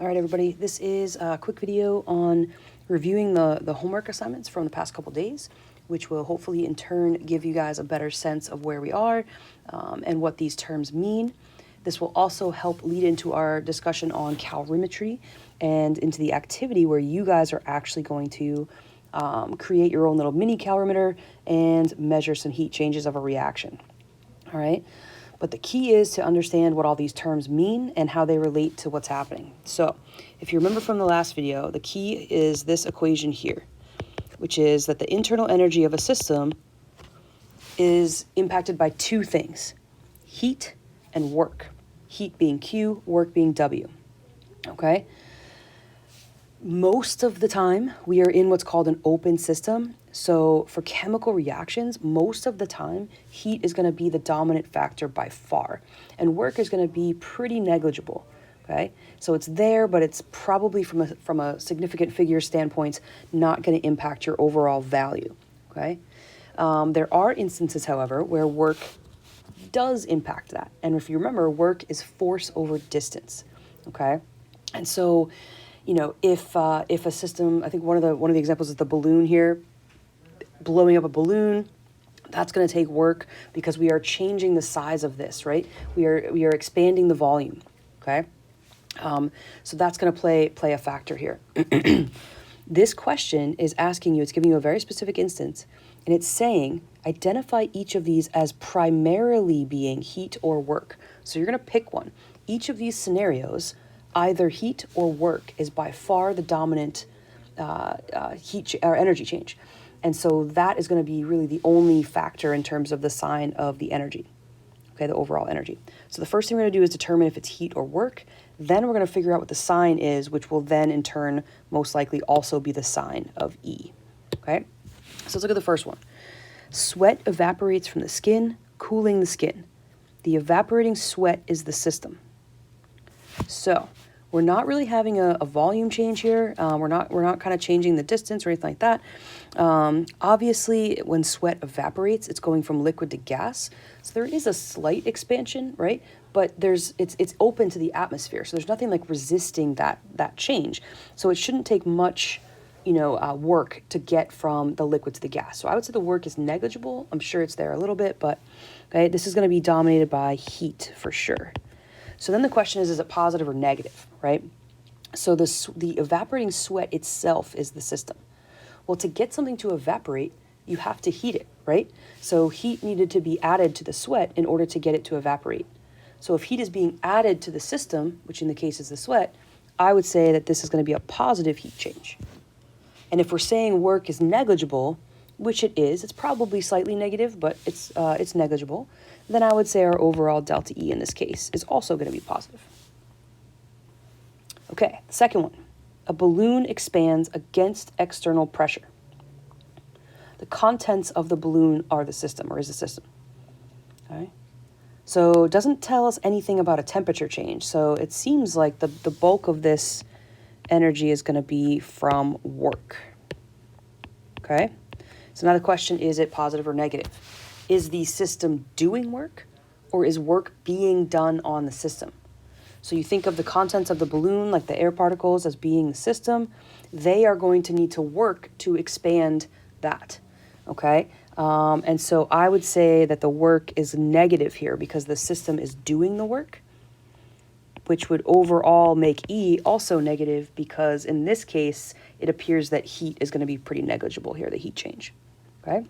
All right, everybody, this is a quick video on reviewing the homework assignments from the past couple days, which will hopefully in turn give you guys a better sense of where we are and what these terms mean. This will also help lead into our discussion on calorimetry and into the activity where you guys are actually going to create your own little mini calorimeter and measure some heat changes of a reaction. All right. But the key is to understand what all these terms mean and how they relate to what's happening. So if you remember from the last video, the key is this equation here, which is that the internal energy of a system is impacted by two things, heat and work. Heat being Q, work being W, okay? Most of the time, we are in what's called an open system. So for chemical reactions, most of the time, heat is going to be the dominant factor by far, and work is going to be pretty negligible, okay? So it's there, but it's probably from a significant figure standpoint, not going to impact your overall value, okay? There are instances, however, where work does impact that. And if you remember, work is force over distance, okay? And so, you know, if a system, I think one of the examples is the balloon here, blowing up a balloon, that's going to take work because we are changing the size of this, right? We are expanding the volume, okay? So that's going to play a factor here. This question is asking you, it's giving you a very specific instance, and it's saying, identify each of these as primarily being heat or work. So you're going to pick one. Each of these scenarios, either heat or work, is by far the dominant heat or energy change. And so that is going to be really the only factor in terms of the sign of the energy, okay, the overall energy. So the first thing we're going to do is determine if it's heat or work. Then we're going to figure out what the sign is, which will then in turn most likely also be the sign of E, okay? So let's look at the first one. Sweat evaporates from the skin, cooling the skin. The evaporating sweat is the system. So we're not really having a volume change here. We're not kind of changing the distance or anything like that. Obviously, when sweat evaporates, it's going from liquid to gas. So there is a slight expansion, right? But it's open to the atmosphere. So there's nothing like resisting that change. So it shouldn't take much, work to get from the liquid to the gas. So I would say the work is negligible. I'm sure it's there a little bit, but okay, this is going to be dominated by heat for sure. So then the question is it positive or negative, right? So the evaporating sweat itself is the system. Well, to get something to evaporate, you have to heat it, right? So heat needed to be added to the sweat in order to get it to evaporate. So if heat is being added to the system, which in the case is the sweat, I would say that this is going to be a positive heat change. And if we're saying work is negligible, which it is, it's probably slightly negative, but it's negligible, then I would say our overall delta E in this case is also going to be positive. Okay, the second one. A balloon expands against external pressure. The contents of the balloon are the system, or is the system. Okay. So it doesn't tell us anything about a temperature change. So it seems like the bulk of this energy is going to be from work. Okay. So now the question, is it positive or negative? Is the system doing work, or is work being done on the system? So you think of the contents of the balloon, like the air particles, as being the system. They are going to need to work to expand that, okay? And so I would say that the work is negative here because the system is doing the work, which would overall make E also negative because in this case, it appears that heat is going to be pretty negligible here, the heat change, okay?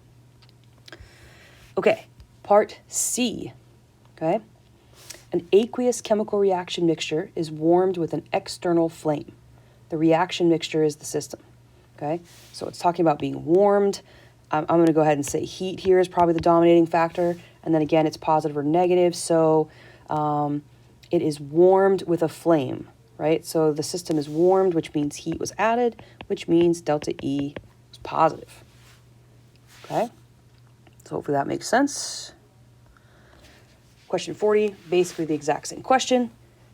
Okay, part C, okay? An aqueous chemical reaction mixture is warmed with an external flame. The reaction mixture is the system, okay? So it's talking about being warmed. I'm going to go ahead and say heat here is probably the dominating factor. And then again, it's positive or negative. So it is warmed with a flame, right? So the system is warmed, which means heat was added, which means delta E is positive, okay? So hopefully that makes sense. Question 40, basically the exact same question,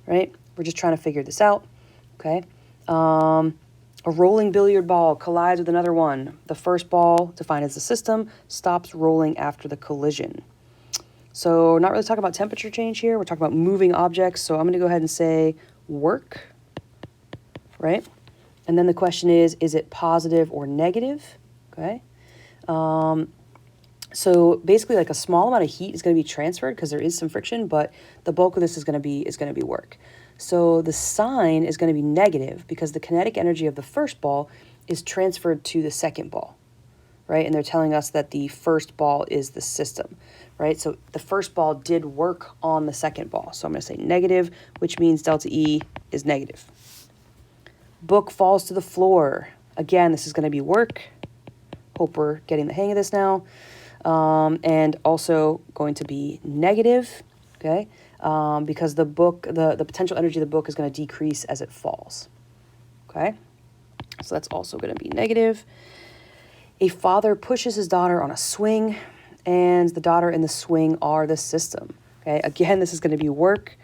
right? We're just trying to figure this out, okay? A rolling billiard ball collides with another one. The first ball, defined as the system, stops rolling after the collision. So we're not really talking about temperature change here. We're talking about moving objects. So I'm going to go ahead and say work right? And then the question is it positive or negative? Okay. So basically like a small amount of heat is going to be transferred because there is some friction, but the bulk of this is going to be work. So the sign is going to be negative because the kinetic energy of the first ball is transferred to the second ball, right? And they're telling us that the first ball is the system, right? So the first ball did work on the second ball. So I'm going to say negative, which means delta E is negative. Book falls to the floor. Again, this is going to be work. Hope we're getting the hang of this now. And also going to be negative, okay? Because the potential energy of the book is going to decrease as it falls, okay? So that's also going to be negative. A father pushes his daughter on a swing, and the daughter and the swing are the system, okay? Again, this is going to be work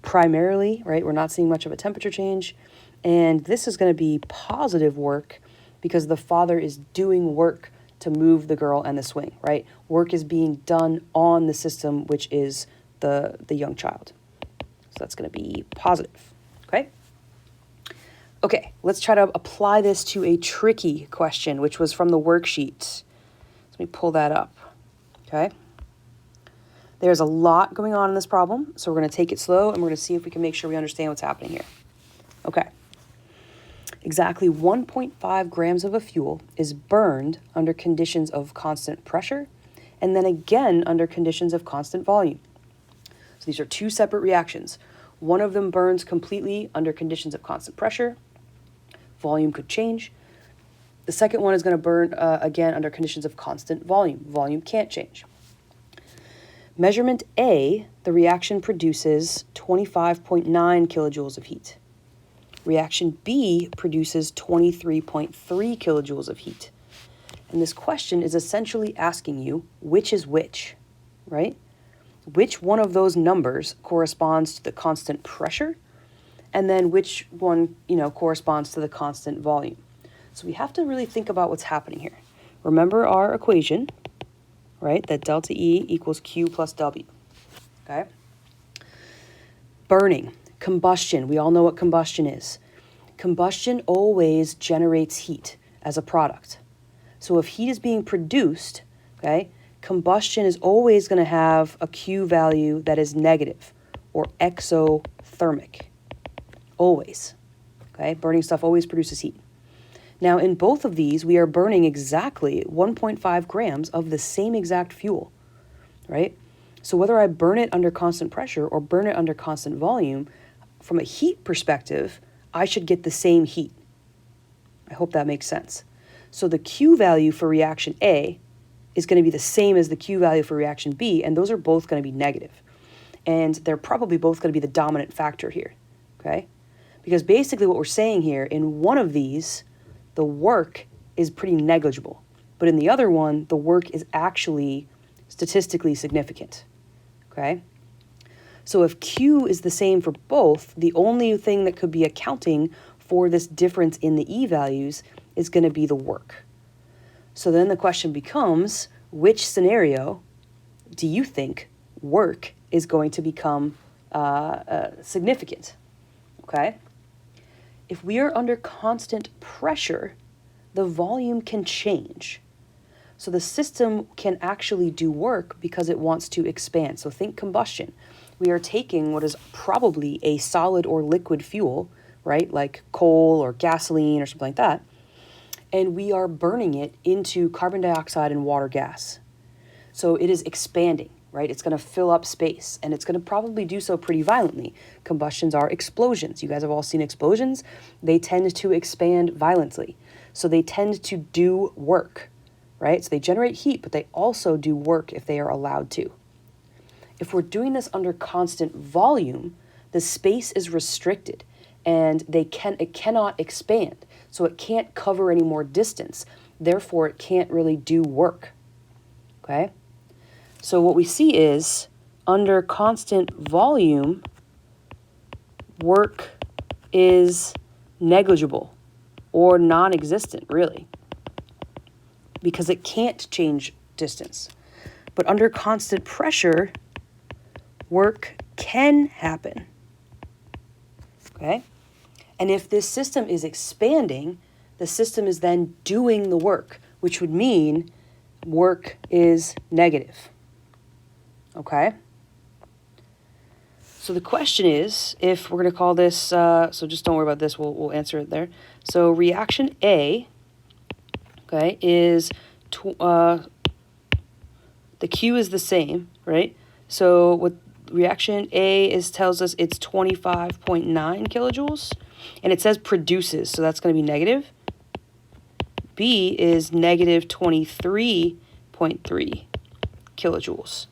primarily, right? We're not seeing much of a temperature change. And this is going to be positive work because the father is doing work to move the girl and the swing, right? Work is being done on the system, which is the young child. So that's going to be positive, okay? Okay, let's try to apply this to a tricky question, which was from the worksheet. Let me pull that up, okay? There's a lot going on in this problem, so we're going to take it slow, and we're going to see if we can make sure we understand what's happening here. Okay. Exactly 1.5 grams of a fuel is burned under conditions of constant pressure and then again under conditions of constant volume. So these are two separate reactions. One of them burns completely under conditions of constant pressure. Volume could change. The second one is going to burn again under conditions of constant volume. Volume can't change. Measurement A, the reaction produces 25.9 kilojoules of heat. Reaction B produces 23.3 kilojoules of heat. And this question is essentially asking you which is which, right? Which one of those numbers corresponds to the constant pressure, and then which one, corresponds to the constant volume. So we have to really think about what's happening here. Remember our equation, right? That delta E equals Q plus W, okay? Burning. Combustion, we all know what combustion is. Combustion always generates heat as a product. So if heat is being produced, okay, combustion is always going to have a Q value that is negative or exothermic. Always, okay? Burning stuff always produces heat. Now in both of these, we are burning exactly 1.5 grams of the same exact fuel, right? So whether I burn it under constant pressure or burn it under constant volume, from a heat perspective, I should get the same heat. I hope that makes sense. So the Q value for reaction A is going to be the same as the Q value for reaction B, and those are both going to be negative. And they're probably both going to be the dominant factor here, okay? Because basically what we're saying here, in one of these, the work is pretty negligible. But in the other one, the work is actually statistically significant, okay? So if Q is the same for both, the only thing that could be accounting for this difference in the E values is going to be the work. So then the question becomes, which scenario do you think work is going to become significant? Okay? If we are under constant pressure, the volume can change. So the system can actually do work because it wants to expand. So think combustion. We are taking what is probably a solid or liquid fuel, right, like coal or gasoline or something like that, and we are burning it into carbon dioxide and water gas. So it is expanding, right? It's going to fill up space, and it's going to probably do so pretty violently. Combustions are explosions. You guys have all seen explosions. They tend to expand violently. So they tend to do work, right? So they generate heat, but they also do work if they are allowed to. If we're doing this under constant volume, the space is restricted and it cannot expand. So it can't cover any more distance. Therefore, it can't really do work. Okay? So what we see is under constant volume, work is negligible or non-existent, really, because it can't change distance. But under constant pressure, work can happen, okay? And if this system is expanding, the system is then doing the work, which would mean work is negative. Okay? So the question is, if we're going to call this, so just don't worry about this, we'll answer it there. So reaction A, okay, is, the Q is the same, right? So what reaction A tells us it's 25.9 kilojoules, and it says produces, so that's going to be negative. B is negative 23.3 kilojoules,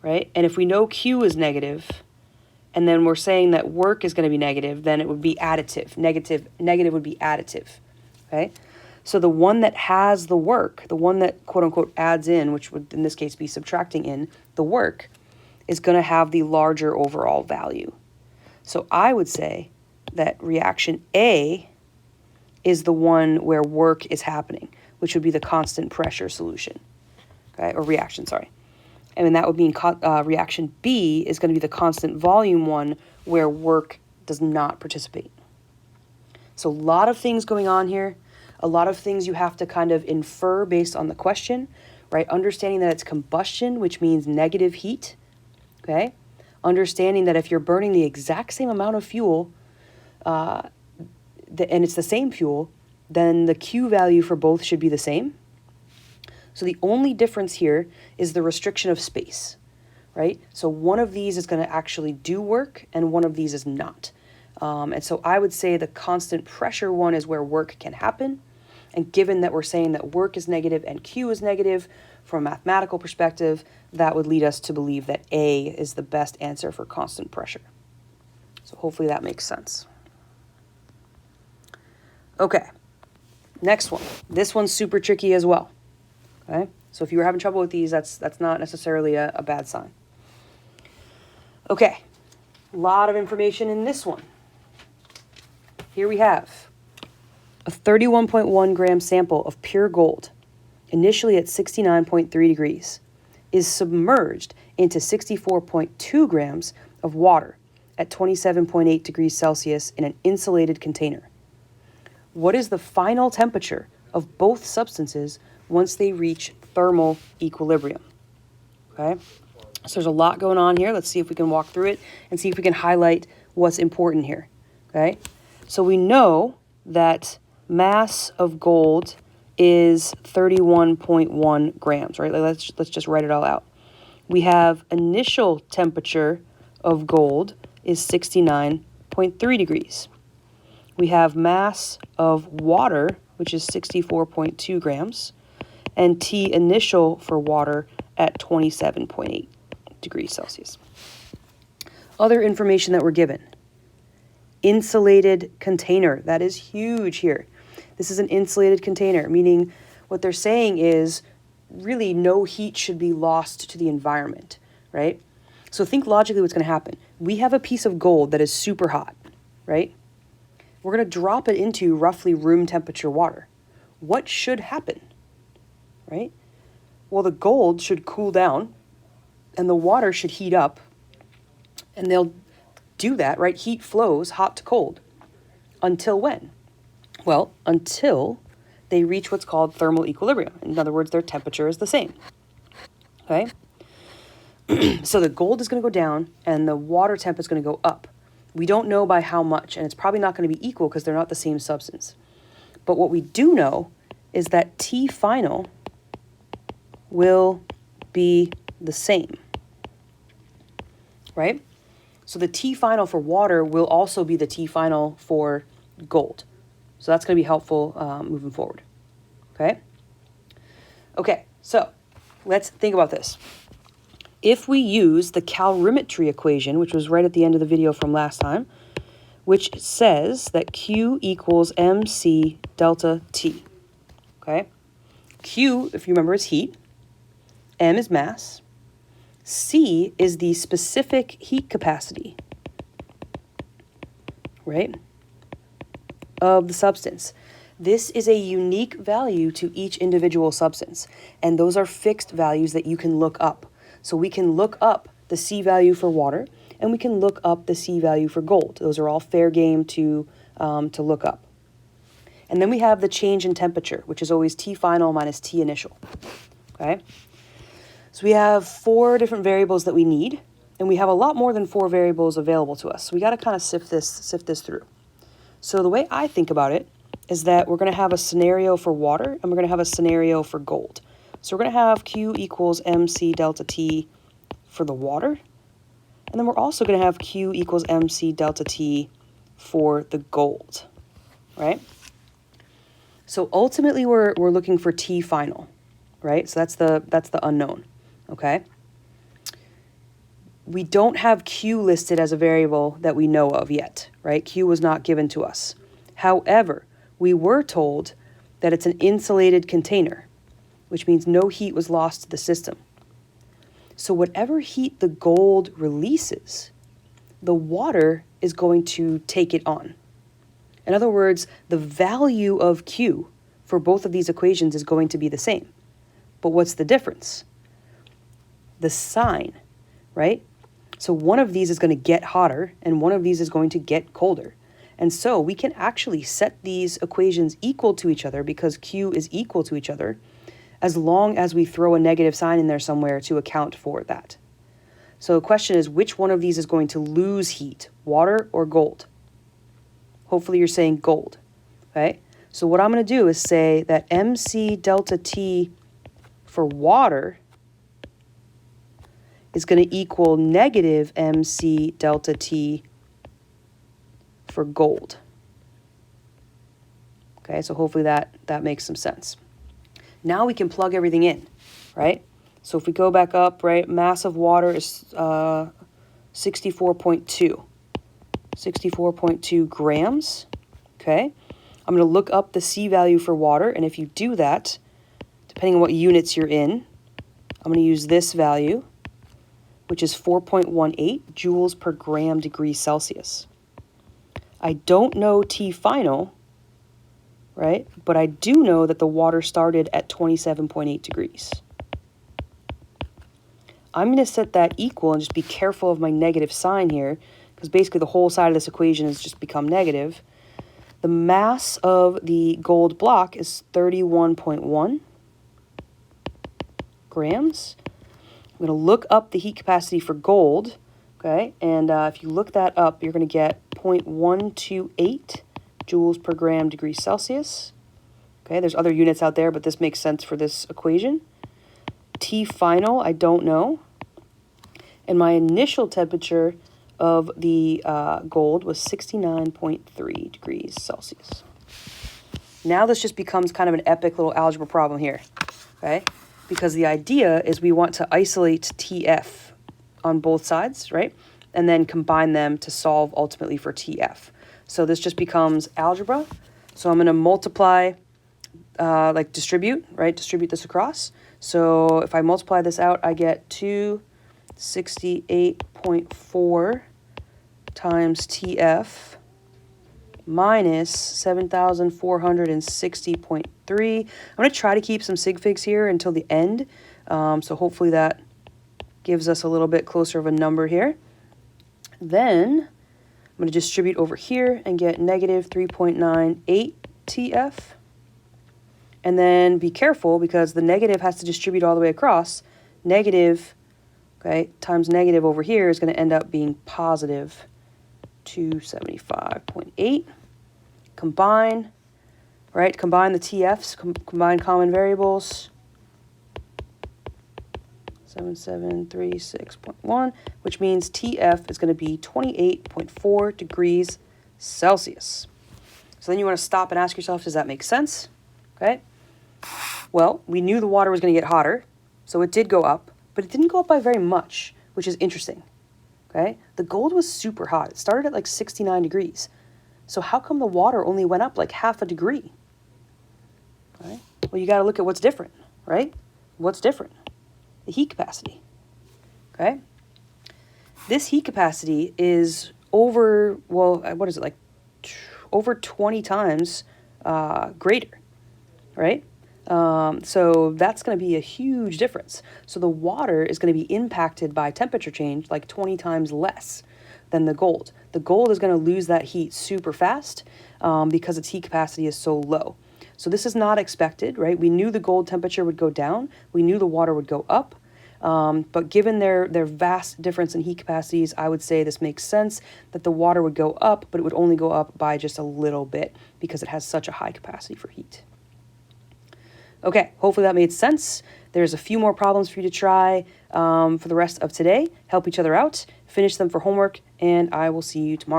right? And if we know Q is negative, and then we're saying that work is going to be negative, then it would be additive. Negative would be additive, okay? So the one that has the work, the one that quote unquote adds in, which would in this case be subtracting in the work, is going to have the larger overall value. So I would say that reaction A is the one where work is happening, which would be the constant pressure solution, okay, or reaction, sorry. And that would mean reaction B is going to be the constant volume one where work does not participate. So a lot of things going on here, a lot of things you have to kind of infer based on the question, right? Understanding that it's combustion, which means negative heat, okay? Understanding that if you're burning the exact same amount of fuel, and it's the same fuel, then the Q value for both should be the same. So the only difference here is the restriction of space, right? So one of these is going to actually do work and one of these is not. And so I would say the constant pressure one is where work can happen. And given that we're saying that work is negative and Q is negative from a mathematical perspective, that would lead us to believe that A is the best answer for constant pressure. So hopefully that makes sense. Okay, next one. This one's super tricky as well. Okay, so if you were having trouble with these, that's not necessarily a bad sign. Okay, a lot of information in this one. Here we have a 31.1 gram sample of pure gold, initially at 69.3 degrees, is submerged into 64.2 grams of water at 27.8 degrees Celsius in an insulated container. What is the final temperature of both substances once they reach thermal equilibrium? Okay, so there's a lot going on here. Let's see if we can walk through it and see if we can highlight what's important here. Okay, so we know that mass of gold is 31.1 grams, right? Let's just write it all out. We have initial temperature of gold is 69.3 degrees. We have mass of water, which is 64.2 grams, and T initial for water at 27.8 degrees Celsius. Other information that we're given. Insulated container. That is huge here. This is an insulated container, meaning what they're saying is really no heat should be lost to the environment, right? So think logically what's going to happen. We have a piece of gold that is super hot, right? We're going to drop it into roughly room temperature water. What should happen, right? Well, the gold should cool down and the water should heat up, and they'll do that, right? Heat flows hot to cold. Until when? Well, until they reach what's called thermal equilibrium. In other words, their temperature is the same. Okay? So the gold is going to go down and the water temp is going to go up. We don't know by how much, and it's probably not going to be equal because they're not the same substance. But what we do know is that T final will be the same, right? So the T final for water will also be the T final for gold. So that's going to be helpful moving forward, okay? Okay, so let's think about this. If we use the calorimetry equation, which was right at the end of the video from last time, which says that Q equals MC delta T, okay? Q, if you remember, is heat. M is mass. C is the specific heat capacity, right, of the substance. This is a unique value to each individual substance, and those are fixed values that you can look up. So we can look up the C value for water, and we can look up the C value for gold. Those are all fair game to to look up. And then we have the change in temperature, which is always T final minus T initial, okay? So we have 4 different variables that we need, and we have a lot more than 4 variables available to us. So we got to kind of sift this through. So the way I think about it is that we're going to have a scenario for water, and we're going to have a scenario for gold. So we're going to have Q equals MC delta T for the water, and then we're also going to have Q equals MC delta T for the gold, right? So ultimately, we're looking for T final, right? So that's the unknown, okay? We don't have Q listed as a variable that we know of yet, right? Q was not given to us. However, we were told that it's an insulated container, which means no heat was lost to the system. So whatever heat the gold releases, the water is going to take it on. In other words, the value of Q for both of these equations is going to be the same. But what's the difference? The sign, right? So one of these is going to get hotter and one of these is going to get colder. And so we can actually set these equations equal to each other because Q is equal to each other as long as we throw a negative sign in there somewhere to account for that. So the question is, which one of these is going to lose heat, water or gold? Hopefully you're saying gold, okay? So what I'm going to do is say that MC delta T for water is going to equal negative MC delta T for gold. Okay, so hopefully that makes some sense. Now we can plug everything in, right? So if we go back up, right, mass of water is 64.2. 64.2 grams, okay? I'm going to look up the C value for water, and if you do that, depending on what units you're in, I'm going to use this value, which is 4.18 joules per gram degree Celsius. I don't know T final, right? But I do know that the water started at 27.8 degrees. I'm going to set that equal and just be careful of my negative sign here, because basically the whole side of this equation has just become negative. The mass of the gold block is 31.1 grams. I'm going to look up the heat capacity for gold, okay? And if you look that up, you're going to get 0.128 joules per gram degree Celsius. Okay, there's other units out there, but this makes sense for this equation. T final, I don't know. And my initial temperature of the gold was 69.3 degrees Celsius. Now this just becomes kind of an epic little algebra problem here, okay? Because the idea is we want to isolate TF on both sides, right? And then combine them to solve ultimately for TF. So this just becomes algebra. So I'm going to multiply, distribute, right? Distribute this across. So if I multiply this out, I get 268.4 times TF minus 7,460.3. I'm going to try to keep some sig figs here until the end. So hopefully that gives us a little bit closer of a number here. Then I'm going to distribute over here and get negative 3.98 TF. And then be careful because the negative has to distribute all the way across. Negative, okay, times negative over here is going to end up being positive 275.8. Combine, right? Combine the TFs, combine common variables. 7736.1, which means TF is going to be 28.4 degrees Celsius. So then you want to stop and ask yourself, does that make sense? Okay. Well, we knew the water was going to get hotter, so it did go up, but it didn't go up by very much, which is interesting. Okay. The gold was super hot. It started at like 69 degrees. So how come the water only went up like half a degree? Right? Well, you got to look at what's different, right? What's different? The heat capacity, okay? This heat capacity is over, well, what is it, like over 20 times greater, right? So that's going to be a huge difference. So the water is going to be impacted by temperature change like 20 times less than the gold. the gold is going to lose that heat super fast because its heat capacity is so low. So this is not expected, right? We knew the gold temperature would go down. We knew the water would go up. But given their vast difference in heat capacities, I would say this makes sense that the water would go up, but it would only go up by just a little bit because it has such a high capacity for heat. Okay, hopefully that made sense. There's a few more problems for you to try for the rest of today. Help each other out, finish them for homework, and I will see you tomorrow.